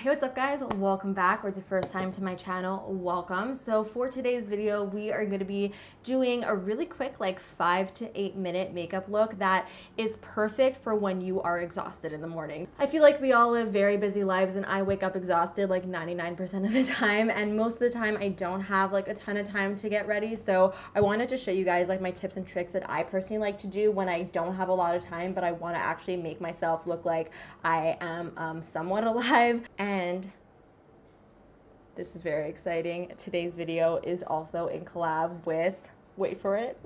Hey, what's up guys? Welcome back, or it's your first time to my channel, welcome. So for today's video, we are going to be doing a really quick, like 5 to 8 minute makeup look that is perfect for when you are exhausted in the morning. I feel like we all live very busy lives and I wake up exhausted like 99% of the time, and most of the time I don't have like a ton of time to get ready. So I wanted to show you guys like my tips and tricks that I personally like to do when I don't have a lot of time, but I want to actually make myself look like I am somewhat alive. And this is very exciting. Today's video is also in collab with, wait for it,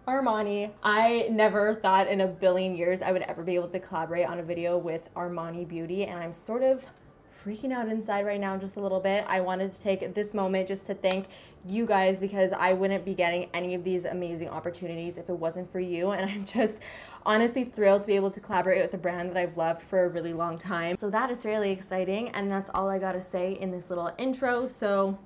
Armani. I never thought in a billion years I would ever be able to collaborate on a video with Armani Beauty, and I'm sort of freaking out inside right now just a little bit. I wanted to take this moment just to thank you guys, because I wouldn't be getting any of these amazing opportunities if it wasn't for you, and I'm just honestly thrilled to be able to collaborate with a brand that I've loved for a really long time. So that is really exciting, and that's all I gotta say in this little intro. So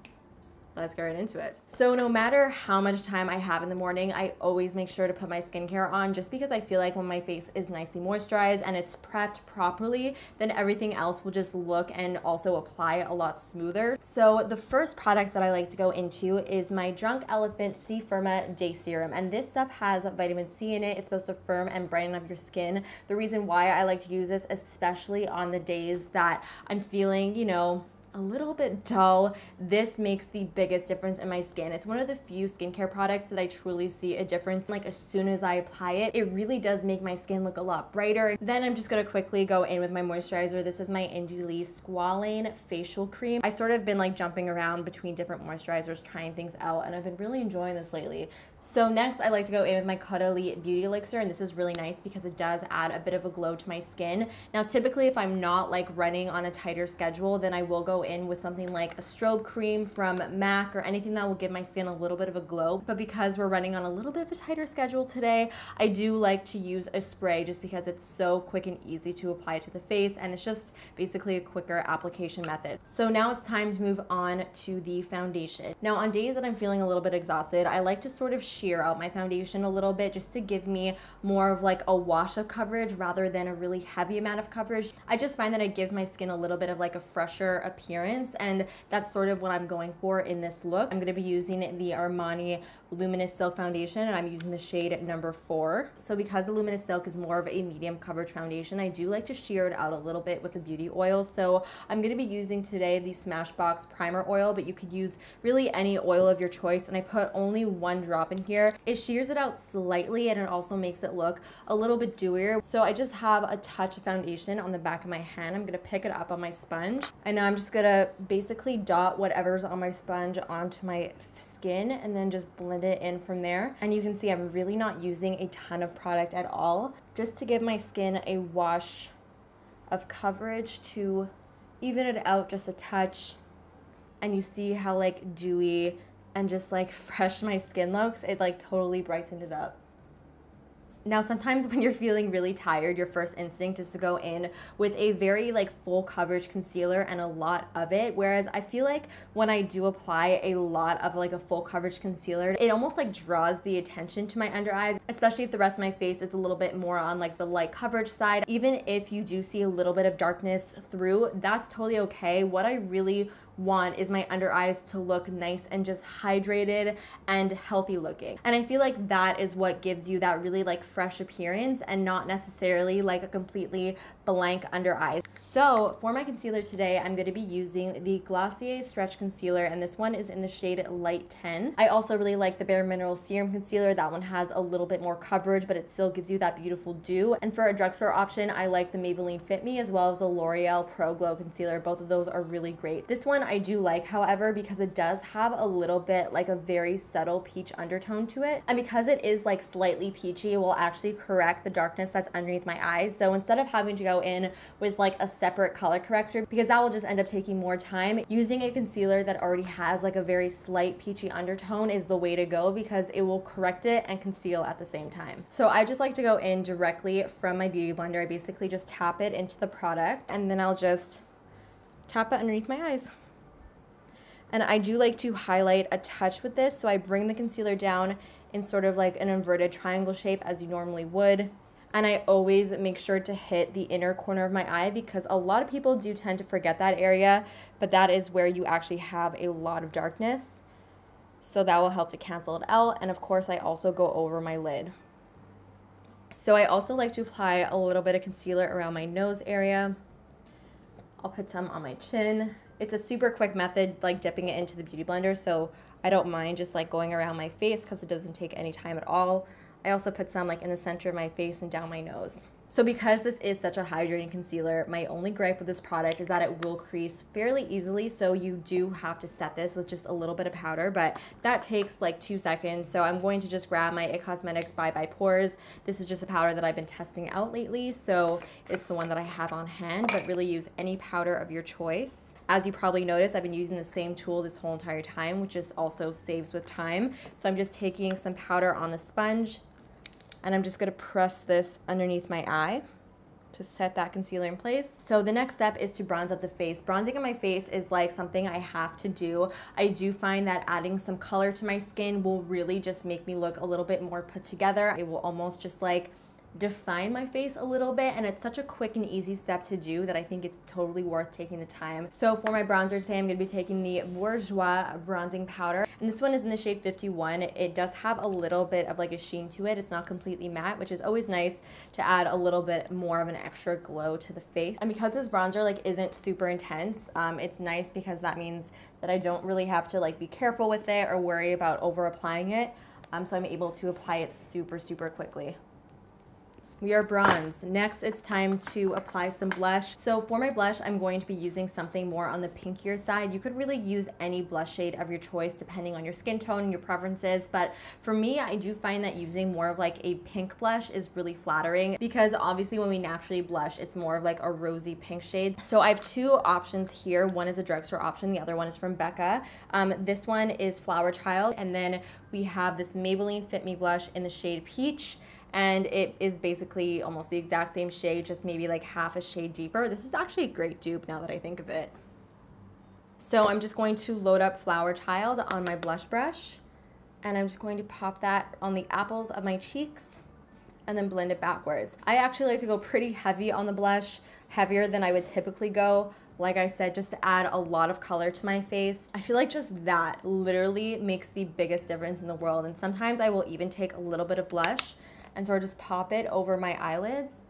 let's get right into it. So no matter how much time I have in the morning, I always make sure to put my skincare on, just because I feel like when my face is nicely moisturized and it's prepped properly, then everything else will just look and also apply a lot smoother. So the first product that I like to go into is my Drunk Elephant C Firma Day Serum, and this stuff has vitamin C in it. It's supposed to firm and brighten up your skin. The reason why I like to use this, especially on the days that I'm feeling, you know, a little bit dull, this makes the biggest difference in my skin. It's one of the few skincare products that I truly see a difference like as soon as I apply it. It really does make my skin look a lot brighter. Then I'm just gonna quickly go in with my moisturizer. This is my Indie Lee Squalane Facial Cream. I've sort of been like jumping around between different moisturizers, trying things out, and I've been really enjoying this lately. So next I like to go in with my Caudalie Beauty Elixir, and this is really nice because it does add a bit of a glow to my skin. Now typically if I'm not like running on a tighter schedule, then I will go in with something like a strobe cream from MAC or anything that will give my skin a little bit of a glow. But because we're running on a little bit of a tighter schedule today, I do like to use a spray just because it's so quick and easy to apply to the face, and it's just basically a quicker application method. So now it's time to move on to the foundation. Now on days that I'm feeling a little bit exhausted, I like to sort of sheer out my foundation a little bit just to give me more of like a wash of coverage rather than a really heavy amount of coverage. I just find that it gives my skin a little bit of like a fresher appearance, and that's sort of what I'm going for in this look. I'm going to be using the Armani Luminous Silk Foundation, and I'm using the shade number 4. So because the Luminous Silk is more of a medium coverage foundation, I do like to sheer it out a little bit with a beauty oil. So I'm going to be using today the Smashbox Primer Oil, but you could use really any oil of your choice, and I put only 1 drop in here. It sheers it out slightly, and it also makes it look a little bit dewier. So I just have a touch of foundation on the back of my hand. I'm going to pick it up on my sponge, and now I'm just going to basically dot whatever's on my sponge onto my skin and then just blend it in from there. And you can see I'm really not using a ton of product at all, just to give my skin a wash of coverage to even it out just a touch. And you see how like dewy and just like fresh my skin looks. It like totally brightened it up. Now sometimes when you're feeling really tired, your first instinct is to go in with a very like full coverage concealer and a lot of it, whereas I feel like when I do apply a lot of like a full coverage concealer, it almost like draws the attention to my under eyes, especially if the rest of my face is a little bit more on like the light coverage side. Even if you do see a little bit of darkness through, that's totally okay. What I really want is my under eyes to look nice and just hydrated and healthy looking, and I feel like that is what gives you that really like fresh appearance and not necessarily like a completely blank under eyes. So for my concealer today, I'm going to be using the Glossier Stretch Concealer, and this one is in the shade Light 10. I also really like the Bare Minerals Serum Concealer. That one has a little bit more coverage, but it still gives you that beautiful dew. And for a drugstore option, I like the Maybelline Fit Me as well as the L'Oreal Pro Glow Concealer. Both of those are really great. This one I do like, however, because it does have a little bit like a very subtle peach undertone to it, and because it is like slightly peachy, it will actually correct the darkness that's underneath my eyes. So instead of having to go in with like a separate color corrector, because that will just end up taking more time, using a concealer that already has like a very slight peachy undertone is the way to go, because it will correct it and conceal at the same time. So I just like to go in directly from my beauty blender. I basically just tap it into the product, and then I'll just tap it underneath my eyes. And I do like to highlight a touch with this, so I bring the concealer down in sort of like an inverted triangle shape as you normally would. And I always make sure to hit the inner corner of my eye because a lot of people do tend to forget that area, but that is where you actually have a lot of darkness. So that will help to cancel it out. And of course, I also go over my lid. So I also like to apply a little bit of concealer around my nose area. I'll put some on my chin. It's a super quick method, like dipping it into the beauty blender, so I don't mind just like going around my face because it doesn't take any time at all. I also put some like in the center of my face and down my nose. So because this is such a hydrating concealer, my only gripe with this product is that it will crease fairly easily, so you do have to set this with just a little bit of powder, but that takes like 2 seconds. So I'm going to just grab my IT Cosmetics Bye Bye Pores. This is just a powder that I've been testing out lately, so it's the one that I have on hand, but really use any powder of your choice. As you probably noticed, I've been using the same tool this whole entire time, which just also saves with time. So I'm just taking some powder on the sponge, and I'm just gonna press this underneath my eye to set that concealer in place. So the next step is to bronze up the face. Bronzing on my face is like something I have to do. I do find that adding some color to my skin will really just make me look a little bit more put together. It will almost just like define my face a little bit, and it's such a quick and easy step to do that I think it's totally worth taking the time. So for my bronzer today, I'm going to be taking the Bourjois bronzing powder, and this one is in the shade 51. It does have a little bit of like a sheen to it. It's not completely matte, which is always nice to add a little bit more of an extra glow to the face. And because this bronzer like isn't super intense, it's nice because that means that I don't really have to like be careful with it or worry about over applying it. So I'm able to apply it super quickly. We are bronzed. Next, it's time to apply some blush. So for my blush, I'm going to be using something more on the pinkier side. You could really use any blush shade of your choice depending on your skin tone and your preferences. But for me, I do find that using more of like a pink blush is really flattering because obviously when we naturally blush, it's more of like a rosy pink shade. So I have 2 options here. One is a drugstore option. The other one is from Becca. This one is Flower Child. And then we have this Maybelline Fit Me blush in the shade Peach. And it is basically almost the exact same shade, just maybe like half a shade deeper. This is actually a great dupe now that I think of it. So I'm just going to load up Flower Child on my blush brush, and I'm just going to pop that on the apples of my cheeks and then blend it backwards. I actually like to go pretty heavy on the blush, heavier than I would typically go. Like I said, just to add a lot of color to my face. I feel like just that literally makes the biggest difference in the world. And sometimes I will even take a little bit of blush and sort of just pop it over my eyelids.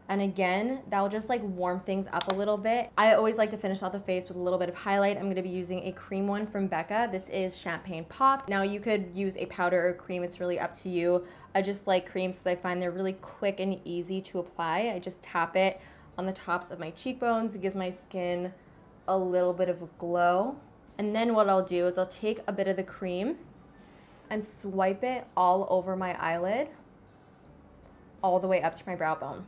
And again, that will just like warm things up a little bit. I always like to finish off the face with a little bit of highlight. I'm gonna be using a cream one from Becca. This is Champagne Pop. Now you could use a powder or cream, it's really up to you. I just like creams because I find they're really quick and easy to apply. I just tap it on the tops of my cheekbones. It gives my skin a little bit of a glow. And then what I'll do is I'll take a bit of the cream and swipe it all over my eyelid, all the way up to my brow bone.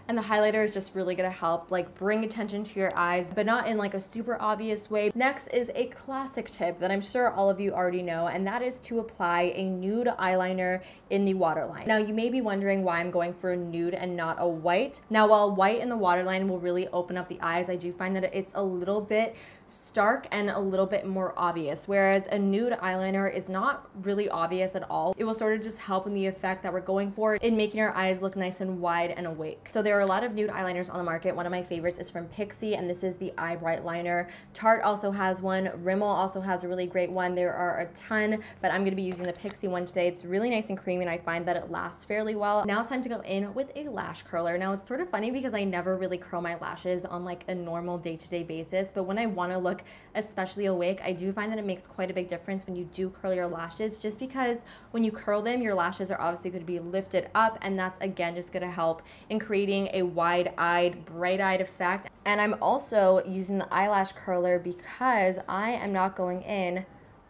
And the highlighter is just really gonna help like bring attention to your eyes, but not in like a super obvious way. Next is a classic tip that I'm sure all of you already know, and that is to apply a nude eyeliner in the waterline. Now you may be wondering why I'm going for a nude and not a white. Now while white in the waterline will really open up the eyes, I do find that it's a little bit stark and a little bit more obvious, whereas a nude eyeliner is not really obvious at all. It will sort of just help in the effect that we're going for in making our eyes look nice and wide and awake. So there are a lot of nude eyeliners on the market. One of my favorites is from Pixi, and this is the Eye Bright Liner. Tarte also has one. Rimmel also has a really great one. There are a ton, but I'm gonna be using the Pixi one today. It's really nice and creamy, and I find that it lasts fairly well. Now it's time to go in with a lash curler. Now it's sort of funny because I never really curl my lashes on like a normal day-to-day basis, but when I wanna look especially awake, I do find that it makes quite a big difference when you do curl your lashes, just because when you curl them, your lashes are obviously going to be lifted up, and that's again just going to help in creating a wide-eyed, bright-eyed effect. And I'm also using the eyelash curler because I am not going in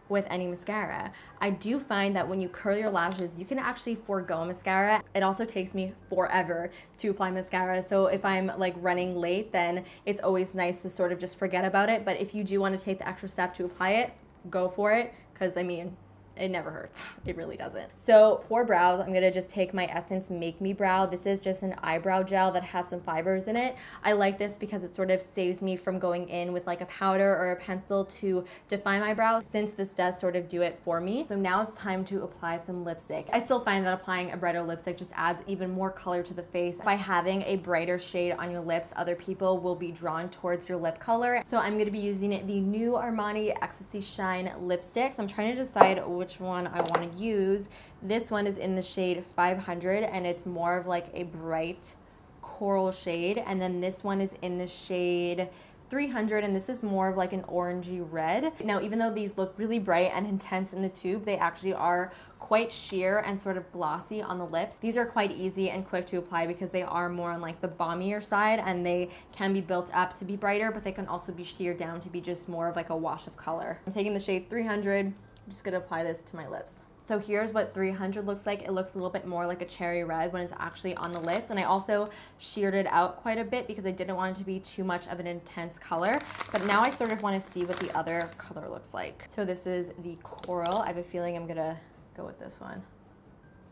with any mascara. I do find that when you curl your lashes, you can actually forego mascara. It also takes me forever to apply mascara, so if I'm like running late, then it's always nice to sort of just forget about it. But if you do want to take the extra step to apply it, go for it, because I mean, It never hurts. It really doesn't. So for brows, I'm gonna just take my Essence Make Me Brow. This is just an eyebrow gel that has some fibers in it. I like this because it sort of saves me from going in with like a powder or a pencil to define my brows, since this does sort of do it for me. So now it's time to apply some lipstick. I still find that applying a brighter lipstick just adds even more color to the face. By having a brighter shade on your lips, other people will be drawn towards your lip color. So I'm gonna be using the new Armani Ecstasy Shine lipsticks. I'm trying to decide which one I want to use. This one is in the shade 500 and it's more of like a bright coral shade, and then this one is in the shade 300 and this is more of like an orangey red. Now, even though these look really bright and intense in the tube, they actually are quite sheer and sort of glossy on the lips. These are quite easy and quick to apply because they are more on like the balmier side, and they can be built up to be brighter, but they can also be sheared down to be just more of like a wash of color. I'm taking the shade 300. I'm just gonna apply this to my lips. So here's what 300 looks like. It looks a little bit more like a cherry red when it's actually on the lips. And I also sheared it out quite a bit because I didn't want it to be too much of an intense color. But now I sort of want to see what the other color looks like. So this is the coral. I have a feeling I'm gonna go with this one.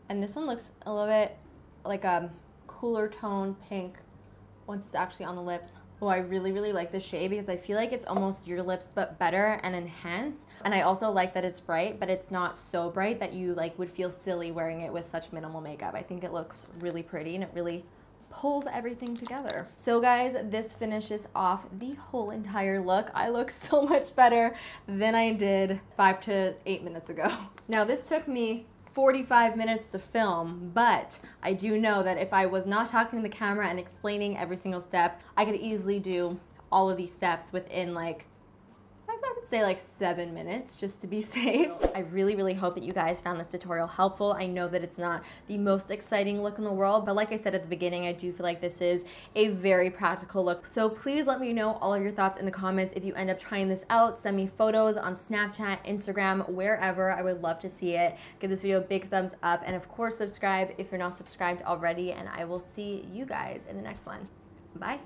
And this one looks a little bit like a cooler tone pink once it's actually on the lips. Oh, I really, really like this shade because I feel like it's almost your lips but better and enhanced. And I also like that it's bright, but it's not so bright that you like would feel silly wearing it with such minimal makeup. I think it looks really pretty and it really pulls everything together. So guys, this finishes off the whole entire look. I look so much better than I did 5 to 8 minutes ago. Now this took me 45 minutes to film, but I do know that if I was not talking to the camera and explaining every single step, I could easily do all of these steps within like, I would say like 7 minutes just to be safe. I really, really hope that you guys found this tutorial helpful. I know that it's not the most exciting look in the world, but like I said at the beginning, I do feel like this is a very practical look. So please let me know all of your thoughts in the comments. If you end up trying this out, send me photos on Snapchat, Instagram, wherever. I would love to see it. Give this video a big thumbs up, and of course subscribe if you're not subscribed already, and I will see you guys in the next one. Bye.